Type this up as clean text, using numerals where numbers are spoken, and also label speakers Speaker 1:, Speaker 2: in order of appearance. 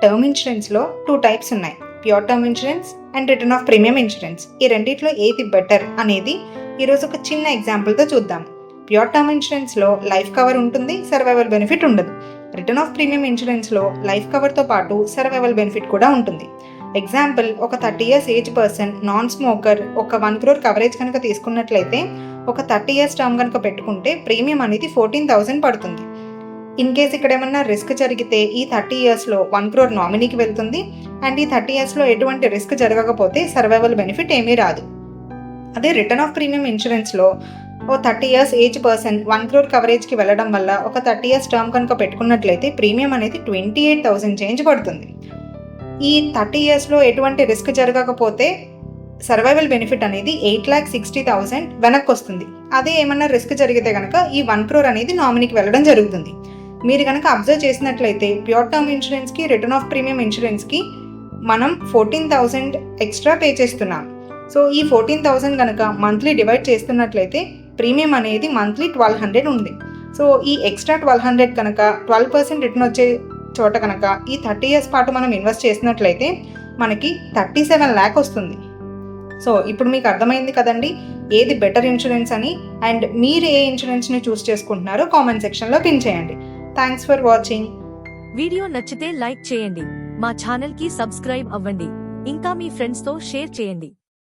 Speaker 1: Term ఇన్సూరెన్స్లో 2 types ఉన్నాయి, pure term insurance and return of premium insurance. ఈ రెండిట్లో ఏది బెటర్ అనేది ఈరోజు ఒక చిన్న ఎగ్జాంపుల్తో చూద్దాం. ప్యూర్ టర్మ్ ఇన్సూరెన్స్లో లైఫ్ కవర్ ఉంటుంది, సర్వైవల్ బెనిఫిట్ ఉండదు. రిటర్న్ ఆఫ్ ప్రీమియం ఇన్సూరెన్స్లో లైఫ్ కవర్తో పాటు సర్వైవల్ బెనిఫిట్ కూడా ఉంటుంది. ఎగ్జాంపుల్, ఒక 30 years age person, non smoker, ఒక 1 crore కవరేజ్ కనుక తీసుకున్నట్లయితే ఒక 30 years టర్మ్ కనుక పెట్టుకుంటే ప్రీమియం అనేది 14,000 పడుతుంది. ఇన్ కేస్ ఇక్కడ ఏమన్నా రిస్క్ జరిగితే ఈ 30 yearsలో 1 crore నామినీకి వెళ్తుంది అండ్ ఈ 30 yearsలో ఎటువంటి రిస్క్ జరగకపోతే సర్వైవల్ బెనిఫిట్ ఏమీ రాదు. అదే రిటర్న్ ఆఫ్ ప్రీమియం ఇన్సూరెన్స్లో ఓ 30 years ఏజ్ పర్సన్ 1 crore కవరేజ్కి వెళ్ళడం వల్ల ఒక 30 years టర్మ్ కనుక పెట్టుకున్నట్లయితే ప్రీమియం అనేది 28,000 చేంజ్ పడుతుంది. ఈ 30 yearsలో ఎటువంటి రిస్క్ జరగకపోతే సర్వైవల్ బెనిఫిట్ అనేది 8,60,000 వెనక్కి వస్తుంది. అదే ఏమన్నా రిస్క్ జరిగితే కనుక ఈ 1 crore అనేది నామినీకి వెళ్ళడం జరుగుతుంది. మీరు కనుక అబ్జర్వ్ చేసినట్లయితే ప్యూర్ టర్మ్ ఇన్సూరెన్స్కి, రిటర్న్ ఆఫ్ ప్రీమియం ఇన్సూరెన్స్కి మనం 14,000 ఎక్స్ట్రా పే చేస్తున్నాం. సో ఈ 14,000 కనుక మంత్లీ డివైడ్ చేస్తున్నట్లయితే ప్రీమియం అనేది మంత్లీ 1,200 ఉంది. సో ఈ ఎక్స్ట్రా 1,200 కనుక 12% రిటర్న్ వచ్చే చోట కనుక ఈ 30 years పాటు మనం ఇన్వెస్ట్ చేసినట్లయితే మనకి 37 lakh వస్తుంది. సో ఇప్పుడు మీకు అర్థమైంది కదండి ఏది బెటర్ ఇన్సూరెన్స్ అని. అండ్ మీరు ఏ ఇన్సూరెన్స్ని చూస్ చేసుకుంటున్నారో కామెంట్ సెక్షన్లో పిన్ చేయండి. Thanks for watching.
Speaker 2: వీడియో నచ్చితే లైక్ చేయండి, మా ఛానల్ కి సబ్స్క్రైబ్ అవ్వండి, ఇంకా మీ ఫ్రెండ్స్ తో షేర్ చేయండి.